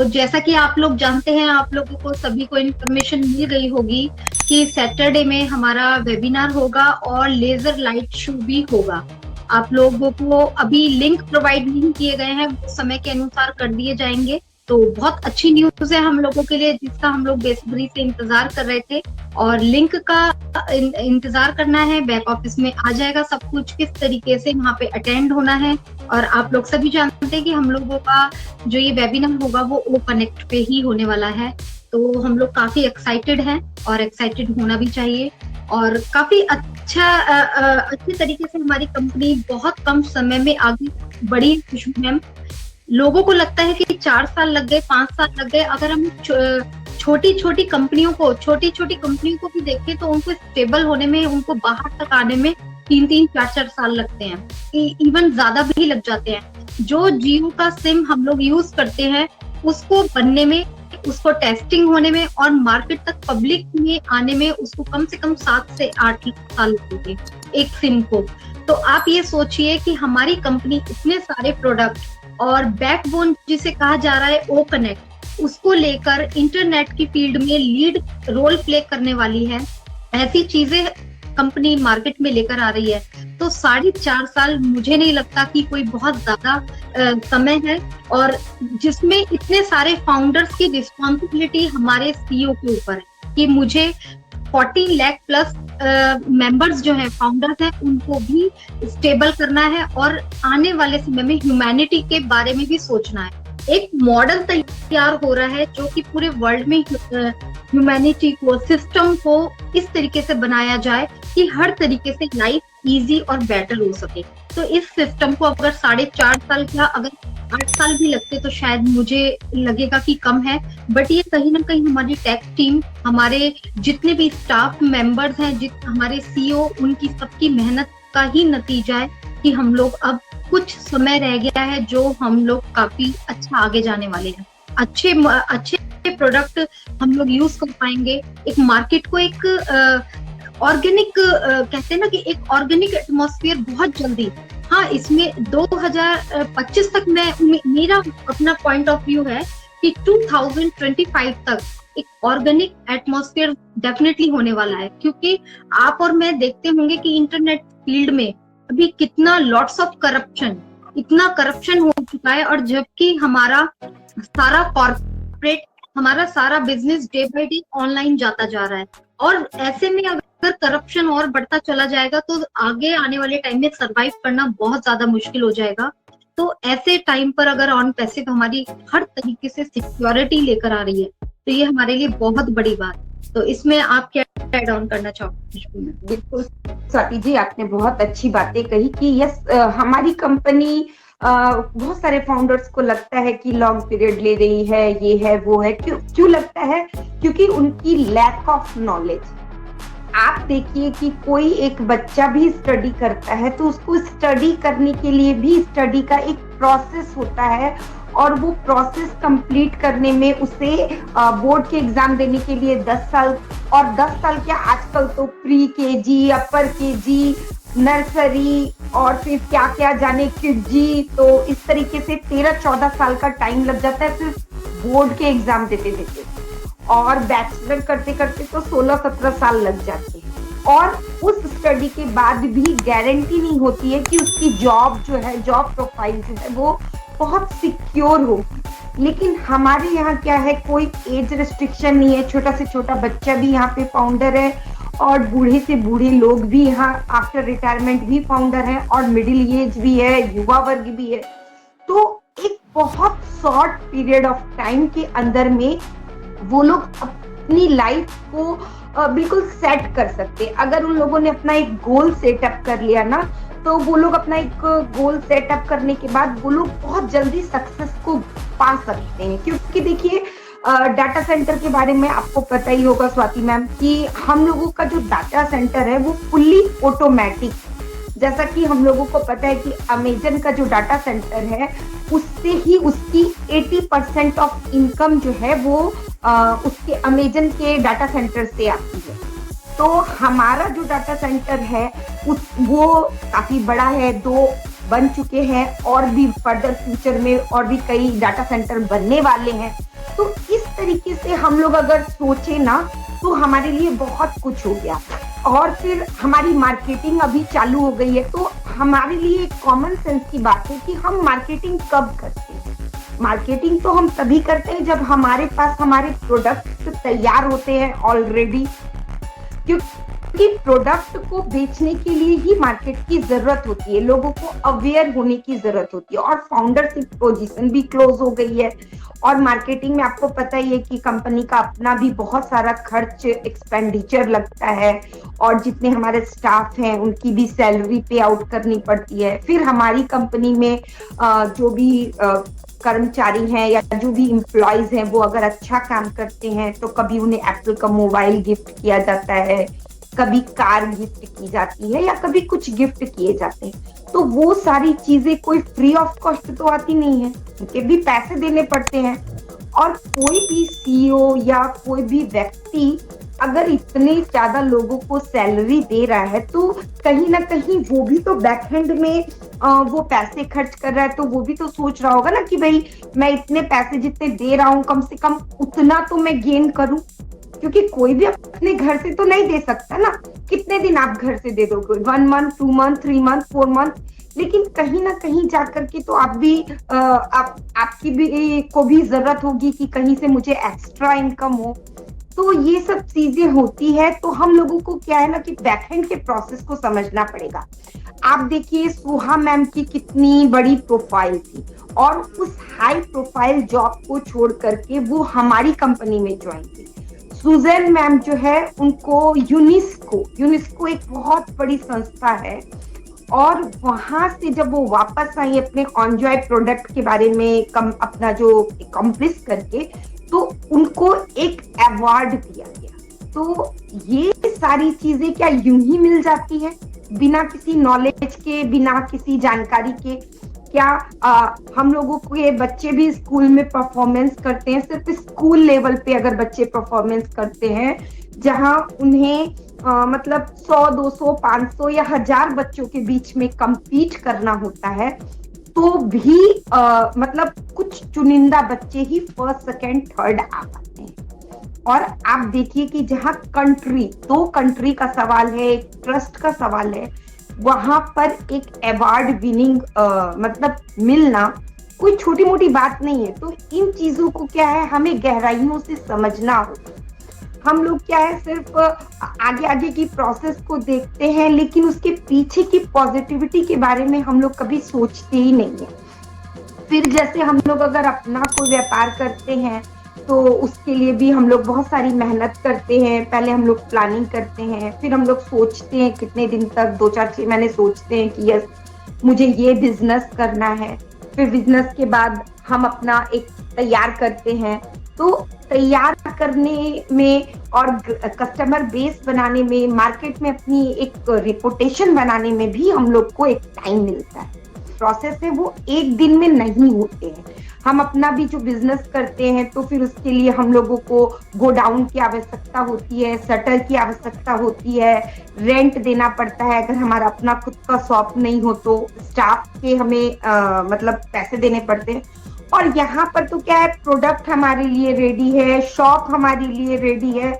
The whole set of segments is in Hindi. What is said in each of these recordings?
जैसा कि आप लोग जानते हैं, आप लोगों को सभी को इन्फॉर्मेशन मिल गई होगी कि सैटरडे में हमारा वेबिनार होगा और लेजर लाइट शो भी होगा। आप लोगों को अभी लिंक प्रोवाइड नहीं किए गए हैं, वो समय के अनुसार कर दिए जाएंगे। तो बहुत अच्छी न्यूज है हम लोगों के लिए, जिसका हम लोग बेसब्री से इंतजार कर रहे थे। और लिंक का इंतजार करना है, बैक ऑफिस में आ जाएगा सब कुछ, किस तरीके से वहाँ पे अटेंड होना है। और आप लोग सभी जानते हैं कि हम लोगों का जो ये वेबिनार होगा वो ओ कनेक्ट पे ही होने वाला है। तो हम लोग काफी एक्साइटेड हैं और एक्साइटेड होना भी चाहिए। और काफी अच्छे तरीके से हमारी कंपनी बहुत कम समय में आगे बढ़ी खुशबू मैम। लोगों को लगता है कि 4 साल लग गए, 5 साल लग गए। अगर हम छोटी छोटी कंपनियों को भी देखें तो उनको स्टेबल होने में, उनको बाहर तक आने में 3-3, 4-4 साल लगते हैं, इवन ज्यादा भी लग जाते हैं। जो जियो का सिम हम लोग यूज करते हैं उसको बनने में, उसको टेस्टिंग होने में और मार्केट तक पब्लिक में आने में उसको कम से कम 7 से 8 साल लगेंगे एक सिम को। तो आप ये सोचिए कि हमारी कंपनी इतने सारे प्रोडक्ट और बैकबोन जिसे कहा जा रहा है ओ कनेक्ट, उसको लेकर इंटरनेट की फील्ड में लीड रोल प्ले करने वाली है। ऐसी चीजें कंपनी मार्केट में लेकर आ रही है। तो 4.5 साल मुझे नहीं लगता कि कोई बहुत ज्यादा समय है, और जिसमें इतने सारे फाउंडर्स की रिस्पॉन्सिबिलिटी हमारे सीईओ के ऊपर है कि मुझे 14 लाख प्लस मेंबर्स जो है, फाउंडर्स हैं, उनको भी स्टेबल करना है और आने वाले समय में ह्यूमैनिटी के बारे में भी सोचना है। एक मॉडल तैयार हो रहा है जो कि पूरे वर्ल्ड में ह्यूमैनिटी को, सिस्टम को इस तरीके से बनाया जाए कि हर तरीके से लाइफ इजी और बेटर हो सके। तो इस सिस्टम को अगर 4.5 साल, क्या अगर 8 साल भी लगते तो शायद मुझे लगेगा कि कम है। बट ये कहीं ना कहीं हमारी टेक टीम, हमारे जितने भी स्टाफ मेंबर्स हैं, हमारे सीईओ, उनकी सबकी मेहनत का ही नतीजा है कि हम लोग अब कुछ समय रह गया है जो हम लोग काफी अच्छा आगे जाने वाले हैं। अच्छे प्रोडक्ट हम लोग यूज कर पाएंगे। एक मार्केट को एक ऑर्गेनिक कहते हैं ना कि एक ऑर्गेनिक एटमॉस्फेयर बहुत जल्दी, हाँ, इसमें 2025 तक मेरा अपना पॉइंट ऑफ व्यू है कि 2025 तक एक ऑर्गेनिक एटमॉस्फेयर डेफिनेटली होने वाला है। क्योंकि आप और मैं देखते होंगे कि इंटरनेट फील्ड में अभी कितना लॉट्स ऑफ करप्शन, इतना करप्शन हो चुका है, और जबकि हमारा सारा कॉर्पोरेट, हमारा सारा business day by day online जाता जा रहा है। और ऐसे में अगर करप्शन और बढ़ता चला जाएगा तो आगे आने वाले टाइम में सरवाइव करना बहुत ज्यादा मुश्किल हो जाएगा। तो ऐसे टाइम पर अगर ऑन पैसिव हमारी हर तरीके से सिक्योरिटी लेकर आ रही है तो ये हमारे लिए बहुत बड़ी बात। तो इसमें आप क्या ऐड ऑन करना चाहोगे? बिल्कुल स्वाति जी, आपने बहुत अच्छी बातें कही कि यस, हमारी कंपनी बहुत सारे फाउंडर्स को लगता है कि लॉन्ग पीरियड ले रही है, ये है वो है। क्यों लगता है? क्योंकि उनकी लैक ऑफ नॉलेज। आप देखिए कि कोई एक बच्चा भी स्टडी करता है तो उसको स्टडी करने के लिए भी स्टडी का एक प्रोसेस होता है, और वो प्रोसेस कंप्लीट करने में उसे बोर्ड के एग्जाम देने के लिए 10 साल, और 10 साल क्या, आजकल तो प्री केजी, अपर केजी, नर्सरी और फिर क्या क्या जाने किडजी, तो इस तरीके से 13-14 साल का टाइम लग जाता है सिर्फ बोर्ड के एग्जाम देते देते, और बैचलर करते करते तो 16-17 साल लग जाते हैं। और उस स्टडी के बाद भी गारंटी नहीं होती है कि उसकी जॉब जो है, जॉब प्रोफाइल जो है वो बहुत सिक्योर हो। लेकिन हमारे यहाँ क्या है, कोई एज रिस्ट्रिक्शन नहीं है, छोटा से छोटा बच्चा भी यहाँ पे फाउंडर है, और बूढ़े से बूढ़े लोग भी यहाँ आफ्टर रिटायरमेंट भी फाउंडर हैं, और मिडिल एज भी है, युवा वर्ग भी है। तो एक बहुत शॉर्ट पीरियड ऑफ टाइम के अंदर में वो लोग अपनी लाइफ को बिल्कुल सेट कर सकते। अगर उन लोगों ने अपना एक गोल सेटअप कर लिया ना, तो वो लोग अपना एक गोल सेटअप करने के बाद वो लोग बहुत जल्दी सक्सेस को पा सकते हैं। क्योंकि देखिए, डाटा सेंटर के बारे में आपको पता ही होगा स्वाति मैम कि हम लोगों का जो डाटा सेंटर है वो फुल्ली ऑटोमेटिक, जैसा कि हम लोगों को पता है कि अमेजन का जो डाटा सेंटर है उससे ही उसकी 80% ऑफ इनकम जो है वो उसके अमेजन के डाटा सेंटर से आती है। तो हमारा जो डाटा सेंटर है वो काफी बड़ा है, 2 बन चुके हैं, और भी फर्दर फ्यूचर में और भी कई डाटा सेंटर बनने वाले हैं। तो इस तरीके से हम लोग अगर सोचे ना तो हमारे लिए बहुत कुछ हो गया। और फिर हमारी मार्केटिंग अभी चालू हो गई है, तो हमारे लिए एक कॉमन सेंस की बात है कि हम मार्केटिंग कब करते हैं। मार्केटिंग तो हम तभी करते हैं जब हमारे पास हमारे प्रोडक्ट तैयार होते हैं ऑलरेडी, क्योंकि प्रोडक्ट को बेचने के लिए ही मार्केट की जरूरत होती है, लोगों को अवेयर होने की जरूरत होती है। और फाउंडरशिप पोजीशन भी क्लोज हो गई है, और मार्केटिंग में आपको पता ही है कि कंपनी का अपना भी बहुत सारा खर्च एक्सपेंडिचर लगता है, और जितने हमारे स्टाफ हैं उनकी भी सैलरी पे आउट करनी पड़ती है। फिर हमारी कंपनी में जो भी कर्मचारी हैं या जो भी एम्प्लॉयज हैं वो अगर अच्छा काम करते हैं तो कभी उन्हें एप्पल का मोबाइल गिफ्ट किया जाता है, कभी कार गिफ्ट की जाती है, या कभी कुछ गिफ्ट किए जाते हैं। तो वो सारी चीजें कोई फ्री ऑफ कॉस्ट तो आती नहीं है, उनके भी पैसे देने पड़ते हैं। और कोई भी सीईओ या कोई भी व्यक्ति अगर इतने ज्यादा लोगों को सैलरी दे रहा है तो कहीं ना कहीं वो भी तो बैकएंड में वो पैसे खर्च कर रहा है, तो वो भी तो सोच रहा होगा ना कि भाई मैं इतने पैसे जितने दे रहा हूँ कम से कम उतना तो मैं गेन करूं, क्योंकि कोई भी अपने घर से तो नहीं दे सकता ना। कितने दिन आप घर से दे दोगे? 1 मंथ, 2 मंथ, 3 मंथ, 4 मंथ, लेकिन कहीं ना कहीं जाकर के तो आप भी आपकी भी को भी जरूरत होगी कि कहीं से मुझे एक्स्ट्रा इनकम हो। तो ये सब चीजें होती है, तो हम लोगों को क्या है ना कि बैकएंड के प्रोसेस को समझना पड़ेगा। आप देखिए सुहा मैम की कितनी बड़ी प्रोफाइल थी, और उस हाई प्रोफाइल जॉब को छोड़ करके वो हमारी कंपनी में ज्वाइन की। सुजैन मैम जो है उनको यूनेस्को एक बहुत बड़ी संस्था है, और वहां से जब वो वापस आई अपने ऑनजॉय प्रोडक्ट के बारे में अपना जो अकम्प्लिश करके, तो उनको एक अवार्ड दिया गया। तो ये सारी चीजें क्या यूं ही मिल जाती है बिना किसी नॉलेज के, बिना किसी जानकारी के? क्या हम लोगों के बच्चे भी स्कूल में परफॉर्मेंस करते हैं, सिर्फ स्कूल लेवल पे अगर बच्चे परफॉर्मेंस करते हैं जहां उन्हें मतलब 100, 200, 500 या 1000 बच्चों के बीच में compete करना होता है, तो भी मतलब कुछ चुनिंदा बच्चे ही फर्स्ट, सेकंड, थर्ड आ पाते हैं। और आप देखिए कि जहां दो कंट्री का सवाल है, एक ट्रस्ट का सवाल है, वहां पर एक अवार्ड विनिंग मतलब मिलना कोई छोटी मोटी बात नहीं है। तो इन चीजों को क्या है हमें गहराइयों से समझना होगा। हम लोग क्या है सिर्फ आगे आगे की प्रोसेस को देखते हैं, लेकिन उसके पीछे की पॉजिटिविटी के बारे में हम लोग कभी सोचते ही नहीं है। फिर जैसे हम लोग अगर अपना कोई व्यापार करते हैं तो उसके लिए भी हम लोग बहुत सारी मेहनत करते हैं। पहले हम लोग प्लानिंग करते हैं, फिर हम लोग सोचते हैं कितने दिन तक, 2, 4, 6 महीने सोचते हैं कि यस मुझे ये बिजनेस करना है। फिर बिजनेस के बाद हम अपना एक तैयार करते हैं। तो तैयार करने में और कस्टमर बेस बनाने में, मार्केट में अपनी एक रेपुटेशन बनाने में भी हम लोग को एक टाइम मिलता है। प्रोसेस है वो एक दिन में नहीं होते हैं। हम अपना भी जो बिजनेस करते हैं तो फिर उसके लिए हम लोगों को गोडाउन की आवश्यकता होती है, शटर की आवश्यकता होती है, रेंट देना पड़ता है। अगर हमारा अपना खुद का शॉप नहीं हो तो स्टाफ के हमें मतलब पैसे देने पड़ते हैं। और यहाँ पर तो क्या है, प्रोडक्ट हमारे लिए रेडी है, शॉप हमारे लिए रेडी है,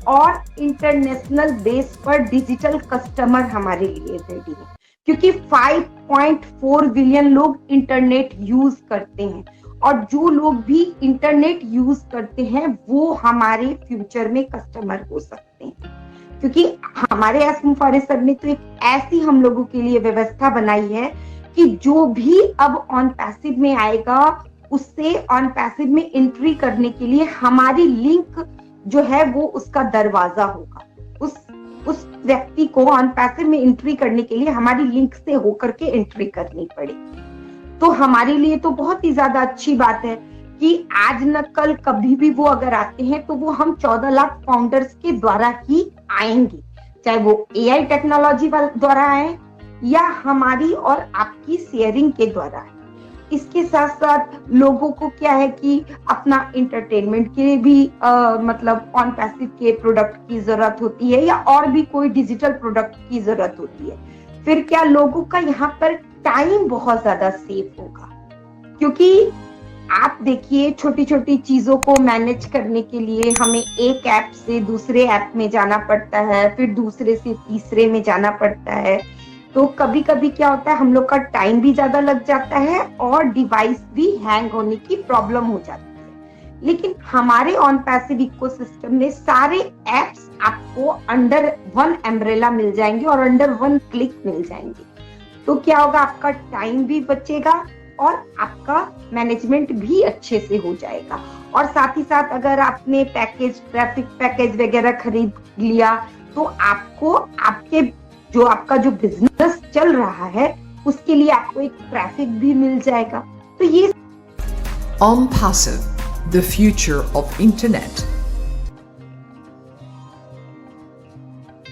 और इंटरनेशनल बेस पर डिजिटल कस्टमर हमारे लिए रेडी है, क्योंकि 5.4 बिलियन लोग इंटरनेट यूज करते हैं। और जो लोग भी इंटरनेट यूज करते हैं वो हमारे फ्यूचर में कस्टमर हो सकते हैं, क्योंकि हमारे एसएम फॉरेस्टर ने तो एक ऐसी हम लोगों के लिए व्यवस्था बनाई है कि जो भी अब ऑन पैसिव में आएगा उससे ऑन पैसिव में एंट्री करने के लिए हमारी लिंक जो है वो उसका दरवाजा होगा। उस व्यक्ति को ऑन पैसिव में एंट्री करने के लिए हमारी लिंक से होकर के एंट्री करनी पड़ेगी। तो हमारे लिए तो बहुत ही ज्यादा अच्छी बात है कि आज न कल कभी भी वो अगर आते हैं तो वो हम 14 लाख फाउंडर्स के द्वारा ही आएंगे, चाहे वो एआई टेक्नोलॉजी द्वारा आए या हमारी और आपकी शेयरिंग के द्वारा आए। इसके साथ साथ लोगों को क्या है कि अपना एंटरटेनमेंट के लिए भी मतलब ऑन पैसिव के प्रोडक्ट की जरूरत होती है, या और भी कोई डिजिटल प्रोडक्ट की जरूरत होती है। फिर क्या लोगों का यहाँ पर टाइम बहुत ज्यादा सेव होगा, क्योंकि आप देखिए छोटी छोटी चीजों को मैनेज करने के लिए हमें एक ऐप से दूसरे ऐप में जाना पड़ता है, फिर दूसरे से तीसरे में जाना पड़ता है। तो कभी कभी क्या होता है, हम लोग का टाइम भी ज्यादा लग जाता है और डिवाइस भी हैंग होने की प्रॉब्लम हो जाती है। लेकिन हमारे ऑन पैसिव इकोसिस्टम में सारे एप्स आपको अंडर वन अम्ब्रेला मिल जाएंगे और अंडर वन क्लिक मिल जाएंगे। तो क्या होगा, आपका टाइम भी बचेगा और आपका मैनेजमेंट भी अच्छे से हो जाएगा। और साथ ही साथ अगर आपने पैकेज, ट्रैफिक पैकेज वगैरह खरीद लिया तो आपको आपका जो बिजनेस चल रहा है उसके लिए आपको एक ट्रैफिक भी मिल जाएगा। तो ये OnPassive, the future of internet.